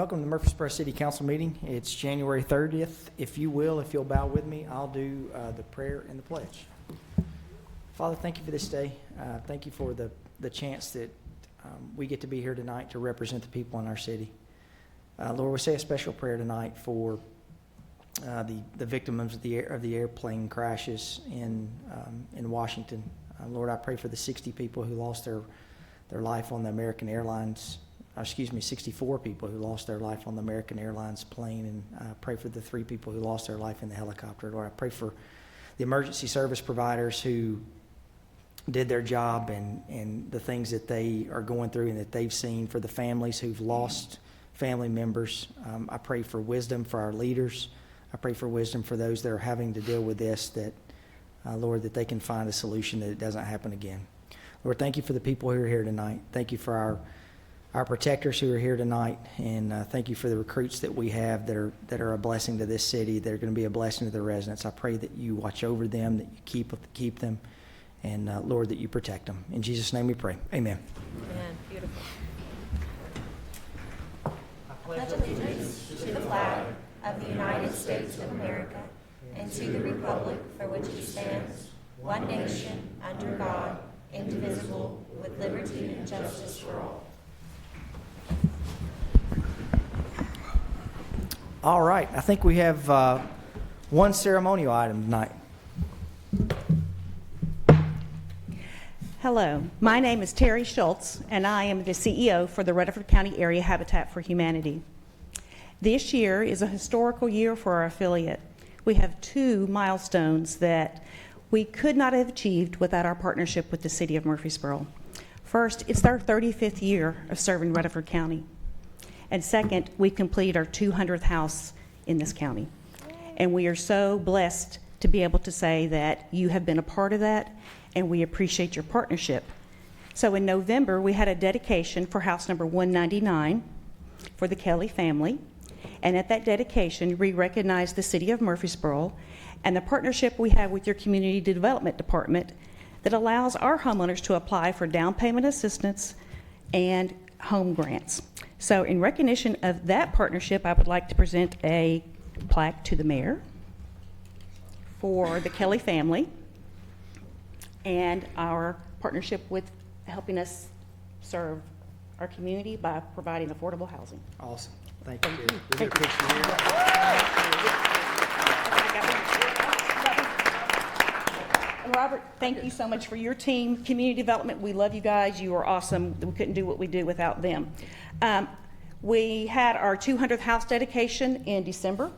Welcome to the Murfreesboro City Council meeting. It's January 30th. If you'll bow with me, I'll do the prayer and the pledge. Father, thank you for this day. Thank you for the chance that we get to be here tonight to represent the people in our city. Lord, we say a special prayer tonight for the victims of the airplane crashes in Washington. Lord, I pray for the 60 people who lost their life on the American Airlines. 64 people who lost their life on the American Airlines plane, and pray for the 3 people who lost their life in the helicopter. Lord, I pray for the emergency service providers who did their job and the things that they are going through and that they've seen, for the families who've lost family members. I pray for wisdom for our leaders. I pray for wisdom for those that are having to deal with this, that, Lord, that they can find a solution, that it doesn't happen again. Lord, thank you for the people who are here tonight. Thank you for our protectors who are here tonight, and thank you for the recruits that we have that are a blessing to this city. They're going to be a blessing to the residents. I pray that you watch over them, that you keep them, and Lord, that you protect them. In Jesus' name we pray. Amen. Amen. Beautiful. I pledge allegiance to the flag of the United States of America and to the republic for which it stands, one nation, under God, indivisible, with liberty and justice for all. All right, I think we have one ceremonial item tonight. Hello, my name is Terry Schultz, and I am the CEO for the Rutherford County Area Habitat for Humanity. This year is a historical year for our affiliate. We have 2 milestones that we could not have achieved without our partnership with the City of Murfreesboro. First, it's our 35th year of serving Rutherford County. And second, we completed our 200th house in this county. And we are so blessed to be able to say that you have been a part of that, and we appreciate your partnership. So in November, we had a dedication for house number 199 for the Kelly family. And at that dedication, we recognized the City of Murfreesboro and the partnership we have with your Community Development Department that allows our homeowners to apply for down payment assistance and home grants. So in recognition of that partnership, I would like to present a plaque to the mayor for the Kelly family and our partnership with helping us serve our community by providing affordable housing. Awesome. Thank you. We get a picture here. And Robert, thank you so much for your team, Community Development. We love you guys. You are awesome. We couldn't do what we do without them. We had our 200th house dedication in December.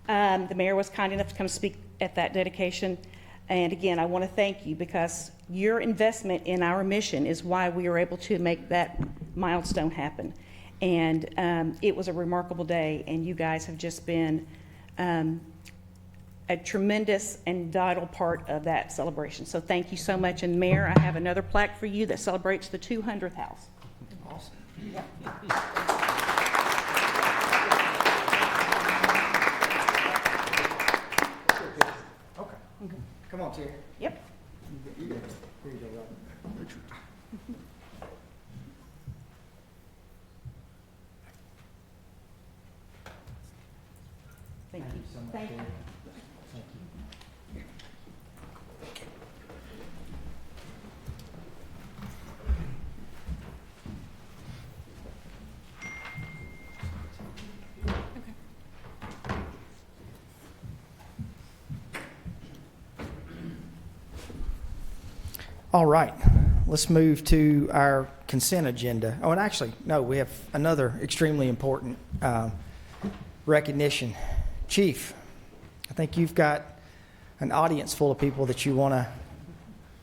The mayor was kind enough to come speak at that dedication. And again, I want to thank you, because your investment in our mission is why we were able to make that milestone happen. And it was a remarkable day, and you guys have just been a tremendous and vital part of that celebration. So thank you so much. And Mayor, I have another plaque for you that celebrates the 200th house. Awesome. Yeah. Okay. Come on, Terry. Yep. You got it. Here you go, Robert. Thank you. so much, Thank you. Terry. Thank you. All right, let's move to our consent agenda. Oh, and actually, no, we have another extremely important recognition. Chief, I think you've got an audience full of people that you want to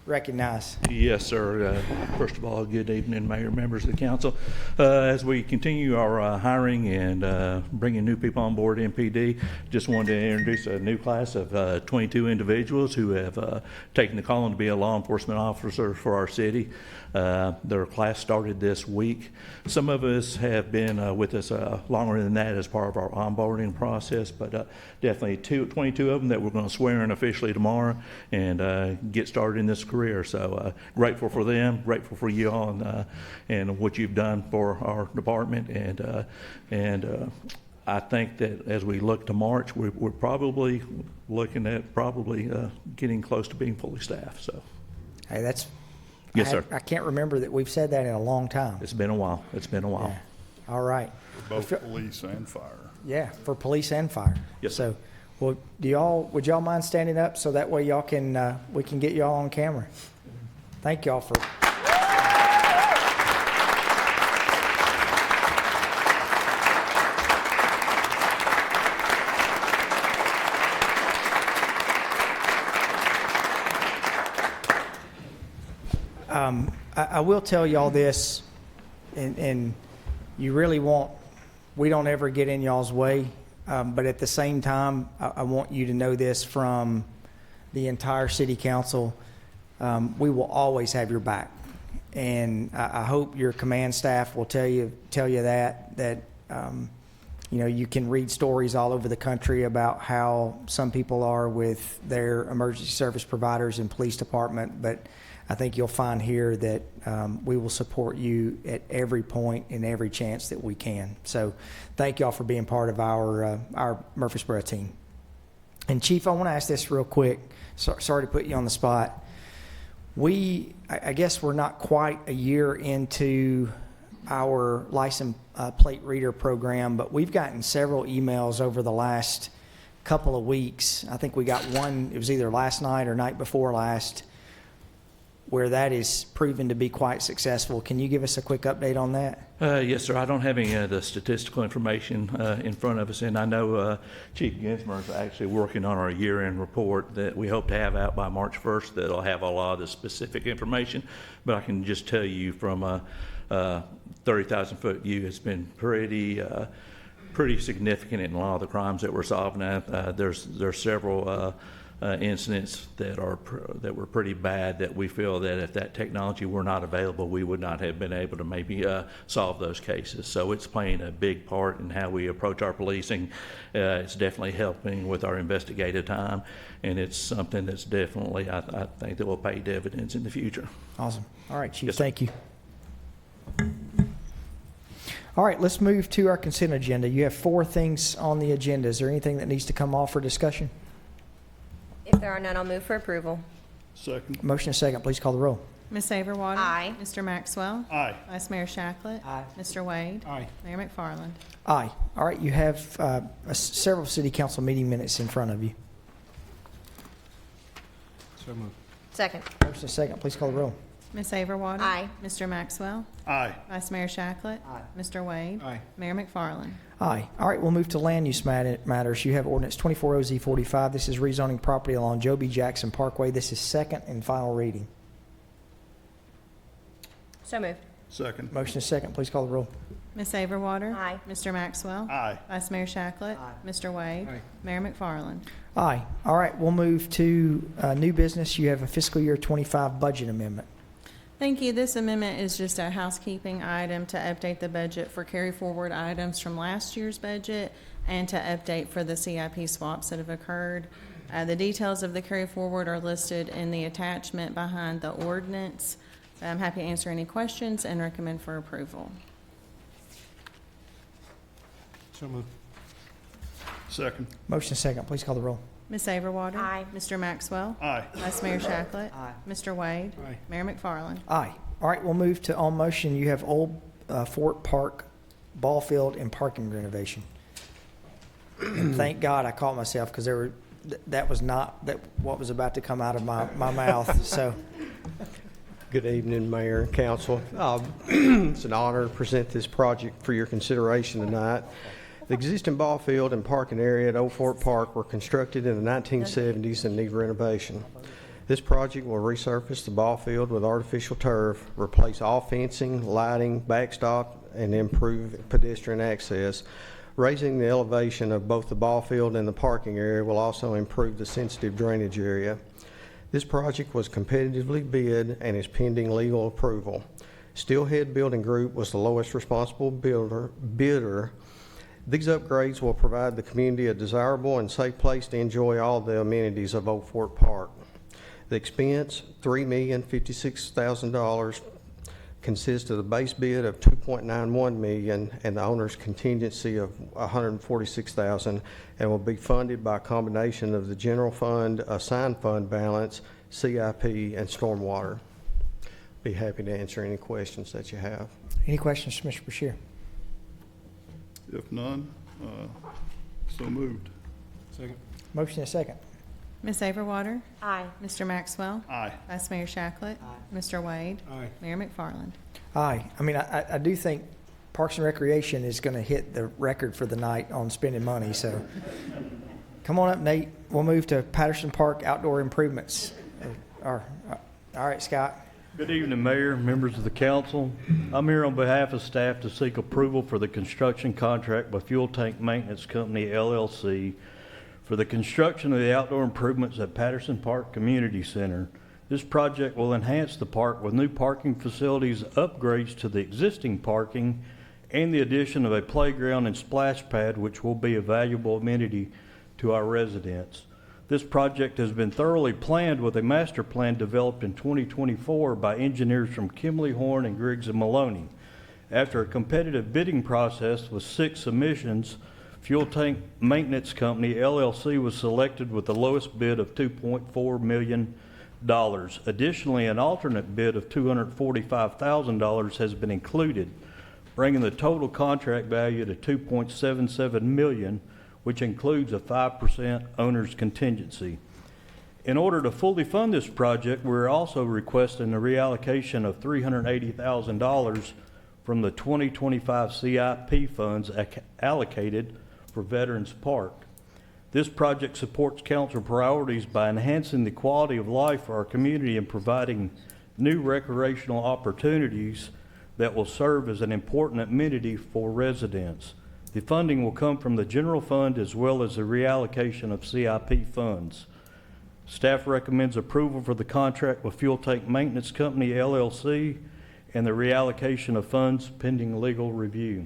recognize. Yes, sir. First of all, good evening, Mayor, members of the council. As we continue our hiring and bringing new people on board MPD, just wanted to introduce a new class of 22 individuals who have taken the calling to be a law enforcement officer for our city. Their class started this week. Some of us have been with us longer than that as part of our onboarding process, but definitely 22 of them that we're going to swear in officially tomorrow and get started in this career. So grateful for them, grateful for you all, and what you've done for our department. And I think that as we look to March, we're probably looking at getting close to being fully staffed. So Hey, that's. Yes, sir. I can't remember that we've said that in a long time. it's been a while. It's been a while. Yeah. All right. Both police and fire. Yeah, for police and fire. Yes, So, well, would y'all mind standing up so that way y'all can, we can get y'all on camera? Thank y'all for. I will tell y'all this, and you really we don't ever get in y'all's way, but at the same time, I want you to know this from the entire city council. We will always have your back, and I hope your command staff will tell you that you can read stories all over the country about how some people are with their emergency service providers and police department, but I think you'll find here that we will support you at every point and every chance that we can. So thank y'all for being part of our Murfreesboro team. And Chief, I want to ask this real quick. Sorry to put you on the spot. I guess we're not quite a year into our license plate reader program, but we've gotten several emails over the last couple of weeks. I think we got one, it was either last night or night before last, where that is proven to be quite successful. Can you give us a quick update on that? Yes, sir. I don't have any of the statistical information in front of us, and I know Chief Ginsmer is actually working on our year-end report that we hope to have out by March 1st. That'll have a lot of the specific information, but I can just tell you from a 30,000-foot view, it's been pretty significant in a lot of the crimes that we're solving. There's several incidents that were pretty bad that we feel that if that technology were not available, we would not have been able to maybe solve those cases. So it's playing a big part in how we approach our policing. It's definitely helping with our investigative time, and it's something that's definitely, I think, that will pay dividends in the future. Awesome. All right, Chief, Yes, sir. thank you. All right, let's move to our consent agenda. You have 4 things on the agenda. Is there anything that needs to come off for discussion? If there are none, I'll move for approval. Second. Motion and second, please call the roll. Ms. Saberwater? Aye. Mr. Maxwell? Aye. Vice Mayor Shacklet? Aye. Mr. Wade? Aye. Mayor McFarland? Aye. All right, you have several city council meeting minutes in front of you. So moved. Second. Motion and second, please call the roll. Ms. Saberwater? Aye. Mr. Maxwell? Aye. Vice Mayor Shacklet? Aye. Mr. Wade? Aye. Mayor McFarland? Aye. All right, we'll move to land use matters. You have ordinance 24OZ45. This is rezoning property along Joe B. Jackson Parkway. This is second and final reading. So moved. Second. Motion is second. Please call the roll. Ms. Saberwater? Aye. Mr. Maxwell? Aye. Vice Mayor Shacklet? Aye. Mr. Wade? Aye. Mayor McFarland? Aye. All right, we'll move to new business. You have a fiscal year 25 budget amendment. Thank you. This amendment is just a housekeeping item to update the budget for carry forward items from last year's budget and to update for the CIP swaps that have occurred. The details of the carry forward are listed in the attachment behind the ordinance. I'm happy to answer any questions and recommend for approval. So moved. Second. Motion is second. Please call the roll. Ms. Saberwater? Aye. Mr. Maxwell? Aye. Vice Mayor Shacklet? Aye. Mr. Wade? Aye. Mayor McFarland? Aye. All right, we'll move to on motion. You have Old Fort Park ball field and parking renovation. And thank God I caught myself because that was not what was about to come out of my mouth. So Good evening, Mayor and Council. It's an honor to present this project for your consideration tonight. The existing ball field and parking area at Old Fort Park were constructed in the 1970s and need renovation. This project will resurface the ball field with artificial turf, replace all fencing, lighting, backstop, and improve pedestrian access. Raising the elevation of both the ball field and the parking area will also improve the sensitive drainage area. This project was competitively bid and is pending legal approval. Steelhead Building Group was the lowest responsible bidder. These upgrades will provide the community a desirable and safe place to enjoy all the amenities of Old Fort Park. The expense, $3,056,000, consists of the base bid of $2.91 million and the owner's contingency of $146,000, and will be funded by a combination of the general fund, assigned fund balance, CIP, and stormwater. Be happy to answer any questions that you have. Any questions, Mr. Bashir? If none, so moved. Second. Motion and second. Ms. Overwater? Aye. Mr. Maxwell? Aye. Vice Mayor Shacklet? Mr. Wade? Aye. Mayor McFarland? Aye. I mean, I do think Parks and Recreation is going to hit the record for the night on spending money, so come on up, Nate. We'll move to Patterson Park outdoor improvements. All right, Scott. Good evening, Mayor, members of the council. I'm here on behalf of staff to seek approval for the construction contract by Fuel Tank Maintenance Company, LLC, for the construction of the outdoor improvements at Patterson Park Community Center. This project will enhance the park with new parking facilities, upgrades to the existing parking, and the addition of a playground and splash pad, which will be a valuable amenity to our residents. This project has been thoroughly planned with a master plan developed in 2024 by engineers from Kimley Horn and Griggs and Maloney. After a competitive bidding process with 6 submissions, Fuel Tank Maintenance Company, LLC, was selected with the lowest bid of $2.4 million. Additionally, an alternate bid of $245,000 has been included, bringing the total contract value to $2.77 million, which includes a 5% owner's contingency. In order to fully fund this project, we're also requesting the reallocation of $380,000 from the 2025 CIP funds allocated for Veterans Park. This project supports council priorities by enhancing the quality of life for our community and providing new recreational opportunities that will serve as an important amenity for residents. The funding will come from the general fund as well as the reallocation of CIP funds. Staff recommends approval for the contract with Fuel Tank Maintenance Company, LLC, and the reallocation of funds pending legal review.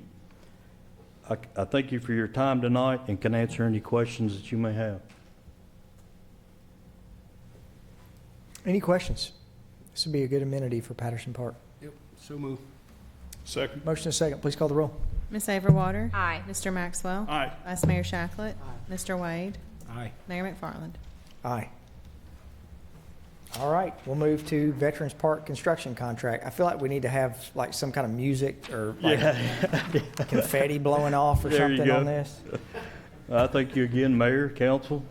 I thank you for your time tonight and can answer any questions that you may have. Any questions? This would be a good amenity for Patterson Park. Yep. So moved. Second. Motion and second. Please call the roll. Ms. Overwater? Aye. Mr. Maxwell? Aye. Vice Mayor Shacklet? Mr. Wade? Aye. Mayor McFarland? Aye. All right, we'll move to Veterans Park construction contract. I feel like we need to have like some kind of music or like confetti blowing off or There you something go. on this. I thank you again, Mayor, Council.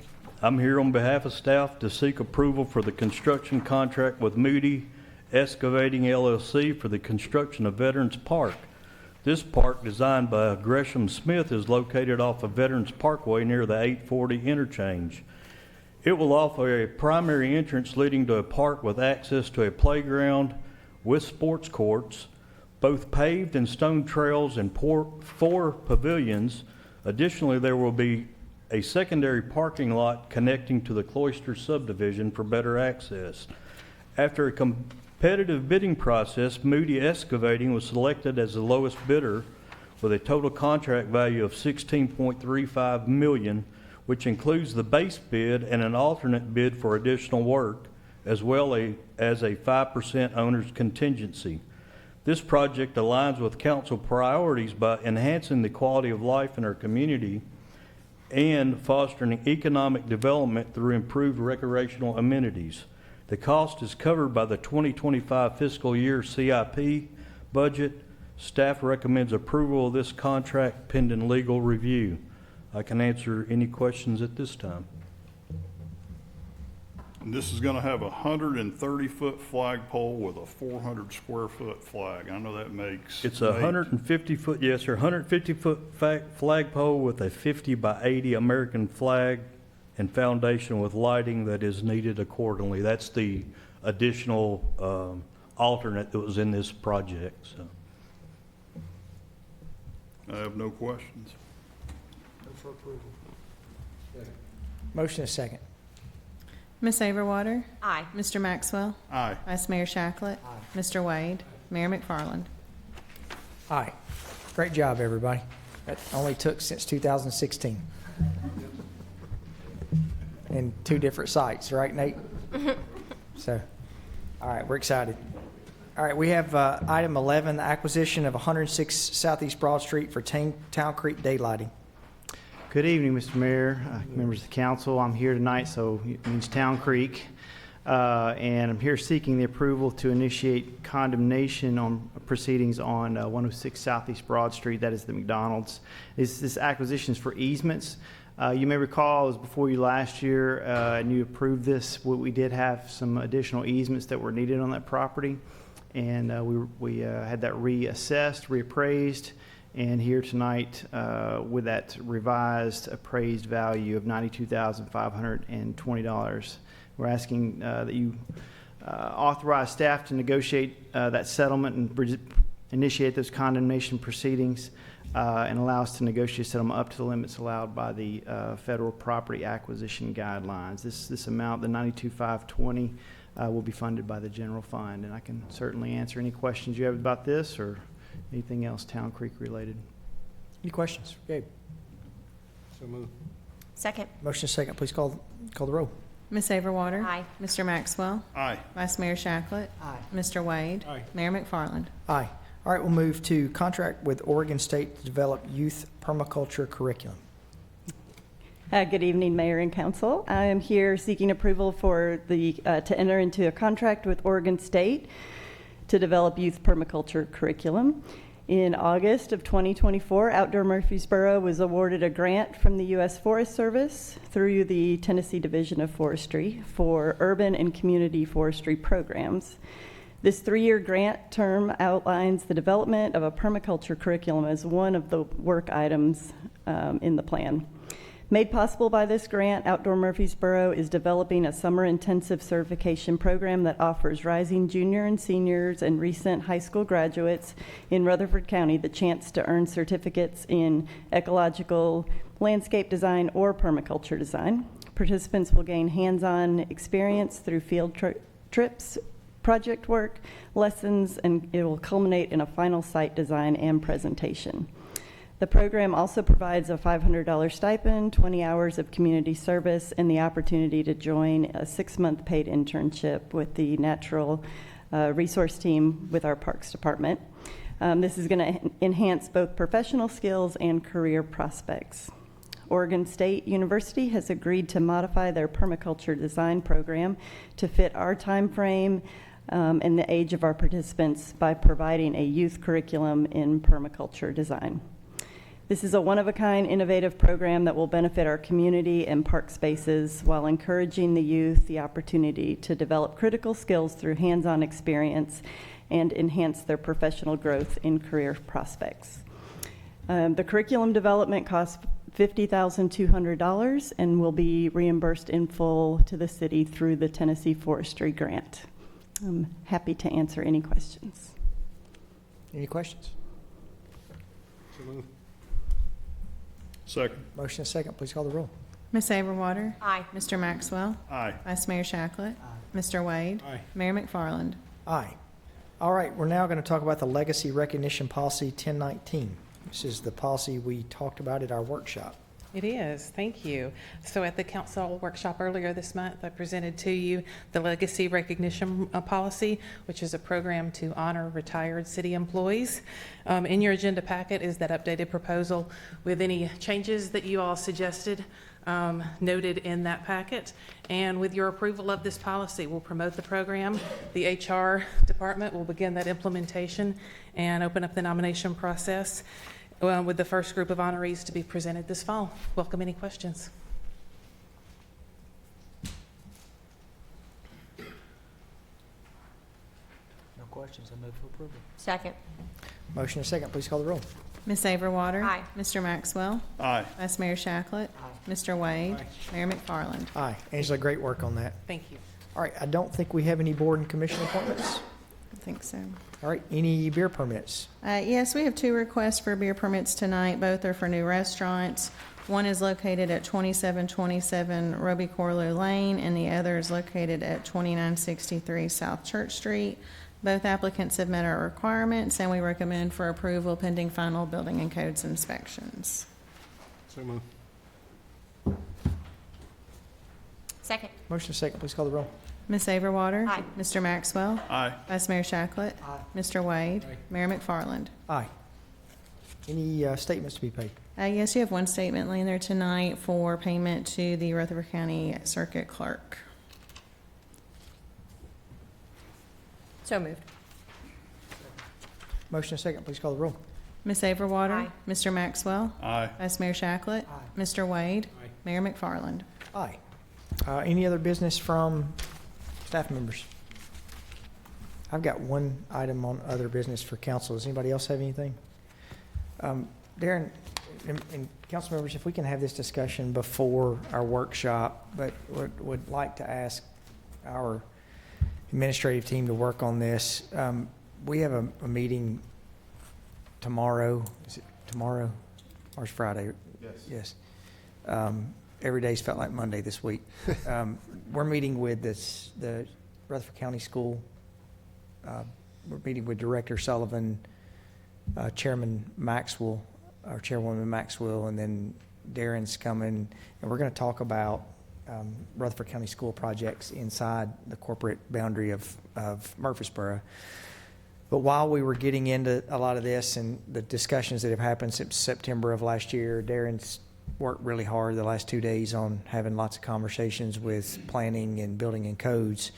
I'm here on behalf of staff to seek approval for the construction contract with Moody Excavating LLC for the construction of Veterans Park. This park, designed by Gresham Smith, is located off of Veterans Parkway near the 840 interchange. It will offer a primary entrance leading to a park with access to a playground with sports courts, both paved and stone trails, and 4 pavilions. Additionally, there will be a secondary parking lot connecting to the Cloister subdivision for better access. After a competitive bidding process, Moody Excavating was selected as the lowest bidder with a total contract value of $16.35 million, which includes the base bid and an alternate bid for additional work, as well as a 5% owner's contingency. This project aligns with council priorities by enhancing the quality of life in our community and fostering economic development through improved recreational amenities. The cost is covered by the 2025 fiscal year CIP budget. Staff recommends approval of this contract pending legal review. I can answer any questions at this time. And this is gonna have a 130-foot flagpole with a 400-square-foot flag. I know that makes. It's a 150-foot, yes, sir, 150-foot flagpole with a 50 by 80 American flag and foundation with lighting that is needed accordingly. That's the additional alternate that was in this project, so. I have no questions. For approval. Motion and second. Ms. Overwater? Aye. Mr. Maxwell? Aye. Vice Mayor Shacklet? Mr. Wade? Mayor McFarland? Aye. Great job, everybody. That only took since 2016. In 2 different sites, right, Nate? So, all right, we're excited. All right, we have item 11, the acquisition of 106 Southeast Broad Street for Town Creek daylighting. Good evening, Mr. Mayor, members of the council. I'm here tonight, so it means Town Creek. And I'm here seeking the approval to initiate condemnation on proceedings on 106 Southeast Broad Street. That is the McDonald's. This acquisition is for easements. You may recall it was before you last year, and you approved this. We did have some additional easements that were needed on that property, and we had that reassessed, reappraised, and here tonight with that revised appraised value of $92,520. We're asking that you authorize staff to negotiate that settlement and initiate those condemnation proceedings and allow us to negotiate settlement up to the limits allowed by the federal property acquisition guidelines. This amount, the $92,520, will be funded by the general fund, and I can certainly answer any questions you have about this or anything else Town Creek related. Any questions? Gabe? So moved. Second. Motion is second. Please call the roll. Ms. Overwater. Aye. Mr. Maxwell. Aye. Vice Mayor Shacklet. Aye. Mr. Wade. Aye. Mayor McFarland. Aye. All right, we'll move to contract with Oregon State to develop youth permaculture curriculum. Good evening, Mayor and Council. I am here seeking approval for to enter into a contract with Oregon State to develop youth permaculture curriculum. In August of 2024, Outdoor Murfreesboro was awarded a grant from the U.S. Forest Service through the Tennessee Division of Forestry for urban and community forestry programs. This 3-year grant term outlines the development of a permaculture curriculum as one of the work items in the plan. Made possible by this grant, Outdoor Murfreesboro is developing a summer intensive certification program that offers rising junior and seniors and recent high school graduates in Rutherford County the chance to earn certificates in ecological, landscape design, or permaculture design. Participants will gain hands-on experience through field trips, project work, lessons, and it will culminate in a final site design and presentation. The program also provides a $500 stipend, 20 hours of community service, and the opportunity to join a 6-month paid internship with the natural resource team with our Parks Department. This is going to enhance both professional skills and career prospects. Oregon State University has agreed to modify their permaculture design program to fit our time frame and the age of our participants by providing a youth curriculum in permaculture design. This is a one-of-a-kind innovative program that will benefit our community and park spaces while encouraging the youth the opportunity to develop critical skills through hands-on experience and enhance their professional growth in career prospects. The curriculum development costs $50,200 and will be reimbursed in full to the city through the Tennessee Forestry Grant. I'm happy to answer any questions. Any questions? So moved. Second. Motion is second. Please call the roll. Ms. Overwater. Aye. Mr. Maxwell. Aye. Vice Mayor Shacklet. Mr. Wade. Aye. Mayor McFarland. Aye. All right, we're now going to talk about the Legacy Recognition Policy 1019. This is the policy we talked about at our workshop. It is. Thank you. So at the council workshop earlier this month, I presented to you the Legacy Recognition Policy, which is a program to honor retired city employees. In your agenda packet is that updated proposal with any changes that you all suggested noted in that packet. And with your approval of this policy, we'll promote the program. The HR department will begin that implementation and open up the nomination process with the first group of honorees to be presented this fall. Welcome any questions. No questions. I move for approval. Second. Motion is second. Please call the roll. Ms. Overwater. Aye. Mr. Maxwell. Aye. Vice Mayor Shacklet. Mr. Wade. Aye. Mayor McFarland. Aye. Angela, great work on that. Thank you. All right, I don't think we have any board and commission appointments. I think so. All right, any beer permits? Yes, we have 2 requests for beer permits tonight. Both are for new restaurants. One is located at 2727 Roby Corlew Lane, and the other is located at 2963 South Church Street. Both applicants have met our requirements, and we recommend for approval pending final building and codes inspections. So moved. Second. Motion is second. Please call the roll. Ms. Overwater. Aye. Mr. Maxwell. Aye. Vice Mayor Shacklet. Mr. Wade. Mayor McFarland. Aye. Any statements to be paid? Yes, you have one statement laying there tonight for payment to the Rutherford County Circuit Clerk. So moved. Motion and second, please call the roll. Ms. Overwater. Aye. Mr. Maxwell. Aye. Vice Mayor Shacklet. Mr. Wade. Mayor McFarland. Aye. Any other business from staff members? I've got one item on other business for council. Does anybody else have anything? Darren and council members, if we can have this discussion before our workshop, but would like to ask our administrative team to work on this. We have a meeting tomorrow. Is it tomorrow? Or is Friday? Yes. Every day's felt like Monday this week. We're meeting with the Rutherford County School. We're meeting with Director Sullivan, Chairman Maxwell, or Chairwoman Maxwell, and then Darren's coming, and we're going to talk about Rutherford County School projects inside the corporate boundary of Murfreesboro. But while we were getting into a lot of this and the discussions that have happened since September of last year, Darren's worked really hard the last 2 days on having lots of conversations with planning and building and codes.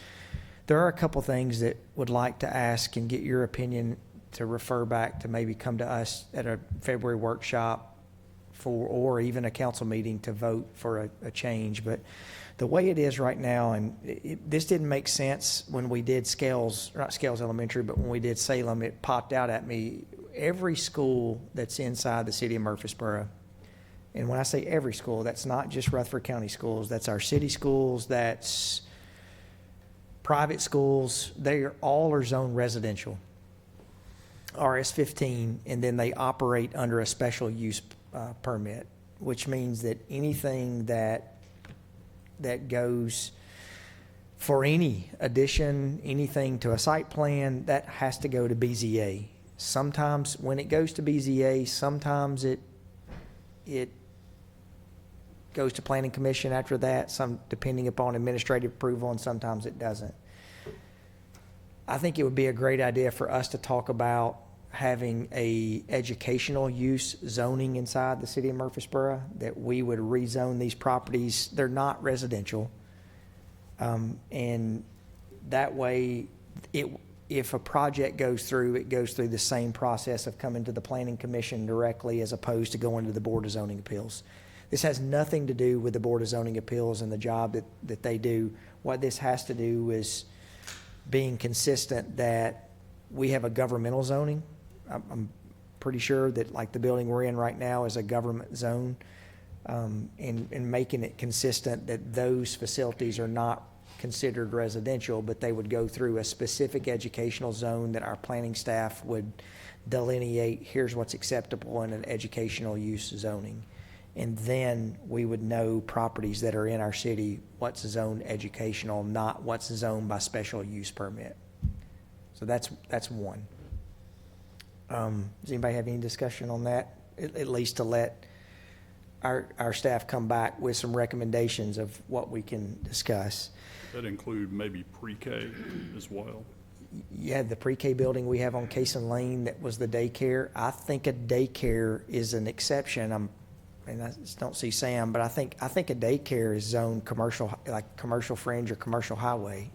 There are a couple things that would like to ask and get your opinion to refer back to maybe come to us at a February workshop or even a council meeting to vote for a change. But the way it is right now, and this didn't make sense when we did not Scales Elementary, but when we did Salem, it popped out at me. Every school that's inside the city of Murfreesboro, and when I say every school, that's not just Rutherford County schools, that's our city schools, that's private schools, they all are zoned residential, RS-15, and then they operate under a special use permit, which means that anything that goes for any addition, anything to a site plan, that has to go to BZA. Sometimes when it goes to BZA, sometimes it goes to Planning Commission after that, some depending upon administrative approval, and sometimes it doesn't. I think it would be a great idea for us to talk about having a educational use zoning inside the city of Murfreesboro, that we would rezone these properties. They're not residential. And that way, if a project goes through, it goes through the same process of coming to the Planning Commission directly as opposed to going to the Board of Zoning Appeals. This has nothing to do with the Board of Zoning Appeals and the job that they do. What this has to do is being consistent that we have a governmental zoning. I'm pretty sure that like the building we're in right now is a government zone, and making it consistent that those facilities are not considered residential, but they would go through a specific educational zone that our planning staff would delineate. Here's what's acceptable in an educational use zoning. And then we would know properties that are in our city, what's zoned educational, not what's zoned by special use permit. So that's one. Does anybody have any discussion on that? At least to let our staff come back with some recommendations of what we can discuss. That include maybe pre-K as well. Yeah, the pre-K building we have on Cason Lane, that was the daycare. I think a daycare is an exception. And I just don't see Sam, but I think a daycare is zoned commercial, like commercial fringe or commercial highway.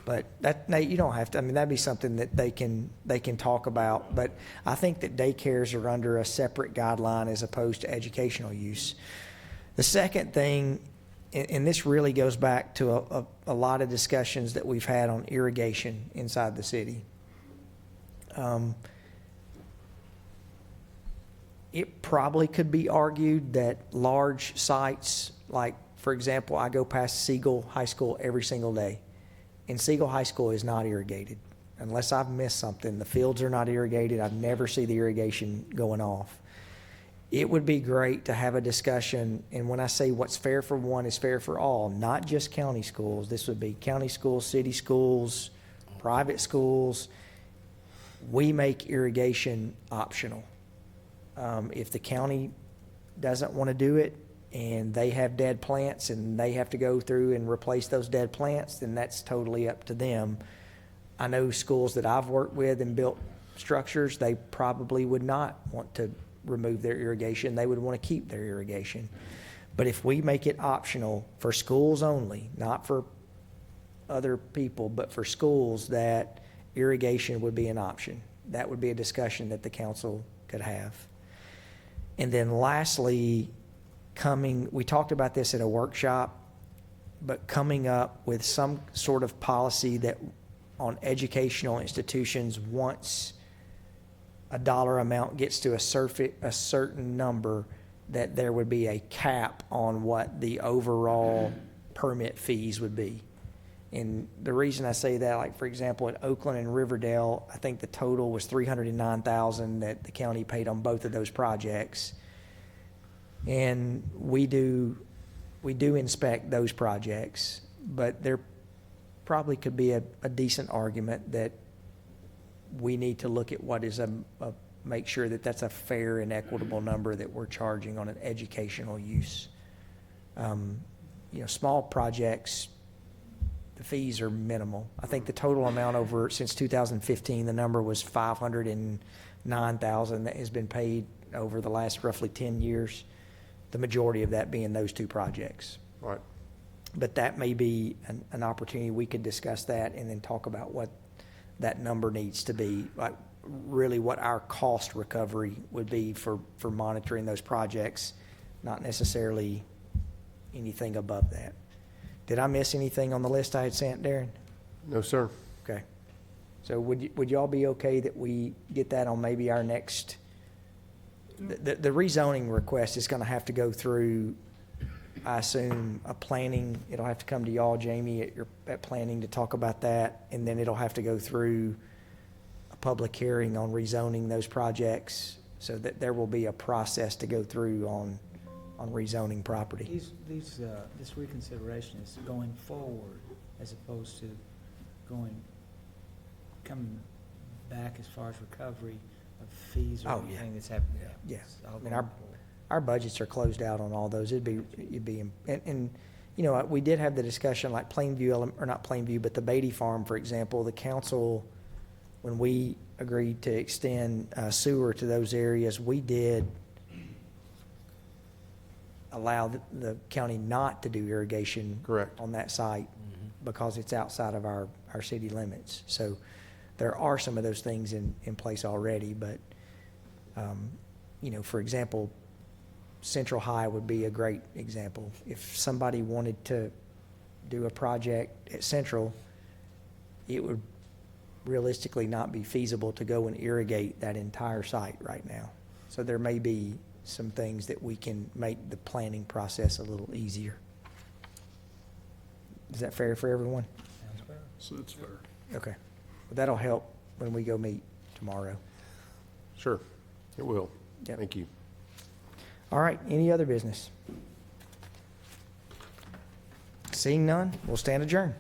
But that, Nate, you don't have to. I mean, that'd be something that they can talk about. But I think that daycares are under a separate guideline as opposed to educational use. The second thing, and this really goes back to a lot of discussions that we've had on irrigation inside the city. It probably could be argued that large sites, like, for example, I go past Siegel High School every single day, and Siegel High School is not irrigated. Unless I've missed something, the fields are not irrigated. I never see the irrigation going off. It would be great to have a discussion, and when I say what's fair for one is fair for all, not just county schools. This would be county schools, city schools, private schools. We make irrigation optional. If the county doesn't want to do it, and they have dead plants and they have to go through and replace those dead plants, then that's totally up to them. I know schools that I've worked with and built structures, they probably would not want to remove their irrigation. They would want to keep their irrigation. But if we make it optional for schools only, not for other people, but for schools, that irrigation would be an option. That would be a discussion that the council could have. And then lastly, we talked about this at a workshop, but coming up with some sort of policy that on educational institutions, once a dollar amount gets to a certain number, that there would be a cap on what the overall permit fees would be. And the reason I say that, like, for example, at Oakland and Riverdale, I think the total was $309,000 that the county paid on both of those projects. And we do inspect those projects, but there probably could be a decent argument that we need to look at what is make sure that that's a fair and equitable number that we're charging on an educational use. Small projects, the fees are minimal. I think the total amount since 2015, the number was $509,000 that has been paid over the last roughly 10 years. The majority of that being those two projects. Right. But that may be an opportunity. We could discuss that and then talk about what that number needs to be, like really what our cost recovery would be for monitoring those projects, not necessarily anything above that. Did I miss anything on the list I had sent, Darren? No, sir. Okay. So would y'all be okay that we get that on maybe our next, the rezoning request is going to have to go through, I assume, a planning. It'll have to come to y'all, Jamie, at planning to talk about that, and then it'll have to go through a public hearing on rezoning those projects, so that there will be a process to go through on rezoning property. This reconsideration is going forward as opposed to coming back as far as recovery of fees or anything that's happened. Yeah. It's all I mean, going forward. our budgets are closed out on all those. And we did have the discussion, like Plainview, or not Plainview, but the Beatty Farm, for example. The council, when we agreed to extend sewer to those areas, we did allow the county not to do irrigation Correct. on that site because it's outside of our city limits. So there are some of those things in place already, but, for example, Central High would be a great example. If somebody wanted to do a project at Central, it would realistically not be feasible to go and irrigate that entire site right now. So there may be some things that we can make the planning process a little easier. Is that fair for everyone? Sounds fair. So it's fair. Okay. Well, that'll help when we go meet tomorrow. Sure, it will. Yep. Thank you. All right, any other business? Seeing none, we'll stand adjourned.